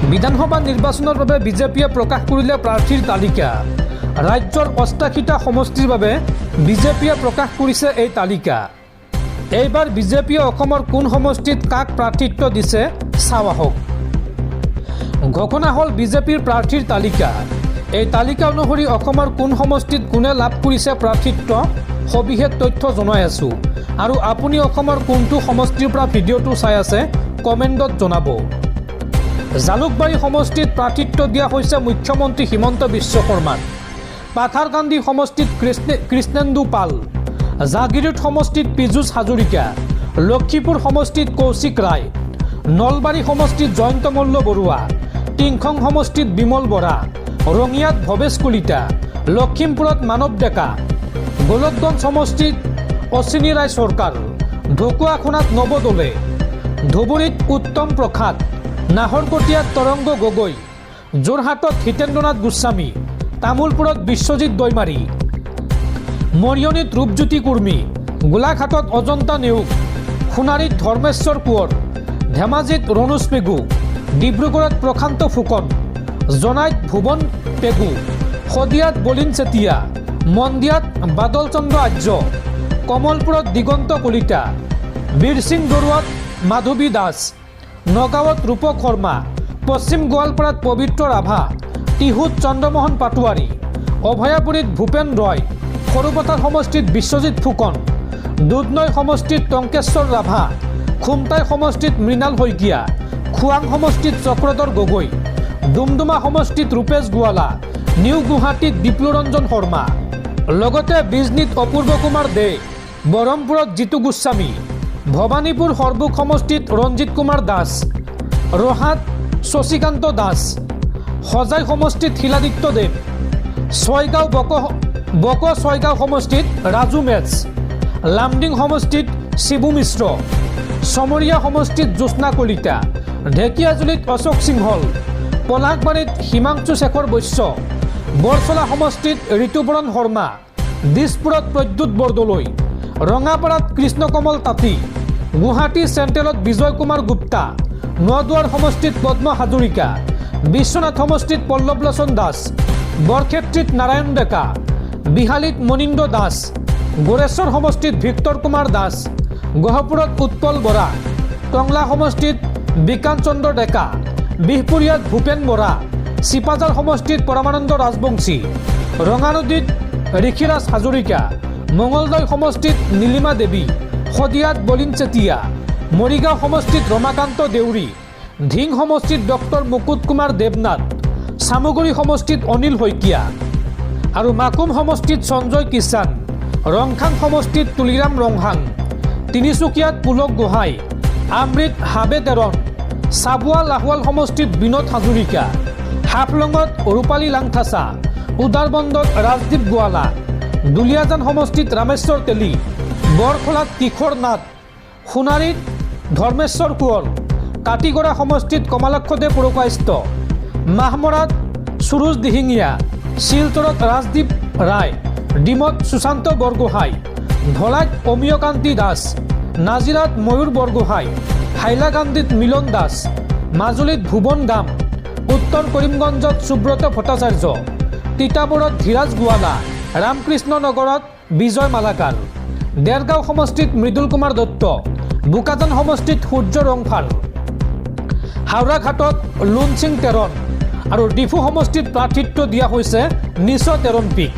বিধানসভা নিৰ্বাচনৰ বাবে বিজেপিয়ে প্ৰকাশ কৰিলে প্ৰাৰ্থীৰ তালিকা। ৰাজ্যৰ ৮৮টা সমষ্টিৰ বাবে বিজেপিয়ে প্ৰকাশ কৰিছে এই তালিকা। এইবাৰ বিজেপিয়ে অসমৰ কোন সমষ্টিত কাক প্ৰাৰ্থিত্ব দিছে চাওঁ আহক। ঘোষণা হ'ল বিজেপিৰ প্ৰাৰ্থীৰ তালিকা। এই তালিকা অনুসৰি অসমৰ কোন সমষ্টিত কোনে লাভ কৰিছে প্ৰাৰ্থিত্ব সবিশেষ তথ্য জনাই আছোঁ। আৰু আপুনি অসমৰ কোনটো সমষ্টিৰ পৰা ভিডিঅ'টো চাই আছে কমেণ্টত জনাব। জালুকবাৰী সমষ্টিত প্ৰাৰ্থিত্ব দিয়া হৈছে মুখ্যমন্ত্ৰী হিমন্ত বিশ্ব শৰ্মাক। পাথাৰকান্দি সমষ্টিত কৃষ্ণেন্দু পাল, জাগিৰোড সমষ্টিত পীযুষ হাজৰিকা, লক্ষীপুৰ সমষ্টিত কৌশিক ৰায়, নলবাৰী সমষ্টিত জয়ন্ত মল্ল বৰুৱা, টিংখং সমষ্টিত বিমল বৰা, ৰঙিয়াত ভৱেশ কলিতা, লখিমপুৰত মানৱ ডেকা, গোলকগঞ্জ সমষ্টিত অশ্বিনী ৰায় চৰকাৰ, ঢকুৱাখানাত নৱ দলে, ধুবুৰীত উত্তম প্ৰসাদ, নাহৰকটীয়াত তৰংগ গগৈ, যোৰহাটত হিতেন্দ্ৰনাথ গোস্বামী, তামোলপুৰত বিশ্বজিৎ দৈমাৰী, মৰিয়নীত ৰূপজ্যোতি কুৰ্মী, গোলাঘাটত অজন্তা নেওগ, সোণাৰীত ধৰ্মেশ্বৰ কোঁৱৰ, ধেমাজিত ৰণোজ পেগু, ডিব্ৰুগড়ত প্ৰশান্ত ফুকন, জনাইত ভুৱন পেগু, শদিয়াত বলিন চেতিয়া, মন্দিয়াত বাদল চন্দ্ৰ আৰ্য, কমলপুৰত দিগন্ত কলিতা, বীৰসিং বৰুৱাত মাধৱী দাস, নগাঁৱত ৰূপক শৰ্মা, পশ্চিম গোৱালপাৰাত পবিত্ৰ ৰাভা, টিহুত চন্দ্ৰমোহন পাটোৱাৰী, অভয়াপুৰীত ভূপেন ৰয়, সৰুপথাৰ সমষ্টিত বিশ্বজিৎ ফুকন, দুধনৈ সমষ্টিত টংকেশ্বৰ ৰাভা, খুমটাই সমষ্টিত মৃণাল শইকীয়া, খোৱাং সমষ্টিত চক্ৰধৰ গগৈ, ডুমডুমা সমষ্টিত ৰূপেশ গোৱালা, নিউ গুৱাহাটীত বিপ্লুৰঞ্জন শৰ্মা, লগতে বিজনীত অপূৰ্ব কুমাৰ দে, বৰহমপুৰত জিতু গোস্বামী, ভৱানীপুৰ সৰভোগ সমষ্টিত ৰঞ্জিত কুমাৰ দাস, ৰহাত শশীকান্ত দাস, সজাই সমষ্টিত শিলাদিত্য দেৱ, ছয়গাঁও বক ছয়গাঁও সমষ্টিত ৰাজু মেছ, লামডিং সমষ্টিত শিবু মিশ্ৰ, চমৰীয়া সমষ্টিত জ্যোৎস্না কলিতা, ঢেকীয়াজুলিত অশোক সিংহল, পলাশবাৰীত হিমাংশু শেখৰ বৈশ্য, বৰচলা সমষ্টিত ঋতুপৰণ শৰ্মা, দিছপুৰত প্ৰদ্যুৎ বৰদলৈ, ৰঙাপাৰাত কৃষ্ণকমল তাঁতী, গুৱাহাটী চেণ্ট্ৰেলত বিজয় কুমাৰ গুপ্তা, নদুৱাৰ সমষ্টিত পদ্ম হাজৰিকা, বিশ্বনাথ সমষ্টিত পল্লৱ লোচন দাস, বৰক্ষেত্ৰীত নাৰায়ণ ডেকা, বিহালীত মনীন্দ্ৰ দাস, গোৰেশ্বৰ সমষ্টিত ভিক্তৰ কুমাৰ দাস, গহপুৰত উৎপল বৰা, টংলা সমষ্টিত বিকাশ চন্দ্ৰ ডেকা, বিহপুৰীয়াত ভূপেন বৰা, চিপাঝাৰ সমষ্টিত পৰমানন্দ ৰাজবংশী, ৰঙানদীত ঋষিৰাজ হাজৰিকা, মঙলদৈ সমষ্টিত নীলিমা দেৱী, শদিয়াত বলিন চেতিয়া, মৰিগাঁও সমষ্টিত ৰমাকান্ত দেউৰী, ধিং সমষ্টিত ডক্টৰ মুকুট কুমাৰ দেৱনাথ, চামগুৰি সমষ্টিত অনিল শইকীয়া আৰু মাকুম সমষ্টিত সঞ্জয় কিষাণ, ৰংখাং সমষ্টিত তুলিৰাম ৰংহাং, তিনিচুকীয়াত পুলক গোহাঁই, আমৃত হাবে তেৰণ, চাবুৱা লাহোৱাল সমষ্টিত বিনোদ হাজৰিকা, হাফলঙত ৰূপালী লাংথাচা, উদাৰবন্দত ৰাজদীপ গোৱালা, দুলীয়াজান সমষ্টিত ৰামেশ্বৰ তেলী, বৰখলাত কিশোৰ নাথ, সোণাৰীত ধৰ্মেশ্বৰ কোঁৱৰ, কাটিগড়া সমষ্টিত কমলাক্ষদেৱ পুৰকায়স্থ, মাহমৰাত সুৰুজ দিহিঙীয়া, শিলচৰত ৰাজদীপ ৰায়, ডিমত সুশান্ত বৰগোহাঁই, ঢলাইত অমিয়কান্তি দাস, নাজিৰাত ময়ূৰ বৰগোহাঁই, হাইলাকান্দিত মিলন দাস, মাজুলীত ভুৱন গাম, উত্তৰ কৰিমগঞ্জত সুব্ৰত ভট্টাচাৰ্য, তিতাবৰত ধীৰাজ গোৱালা, ৰামকৃষ্ণ নগৰত বিজয় মালাকাৰ, দেৰগাঁও সমষ্টিত মৃদুল কুমাৰ দত্ত, বোকাজান সমষ্টিত সূৰ্য ৰংফাৰ, হাওৰাঘাটত লুন সিং তেৰণ আৰু ডিফু সমষ্টিত প্ৰাৰ্থিত্ব দিয়া হৈছে নিচ তেৰণ পিক।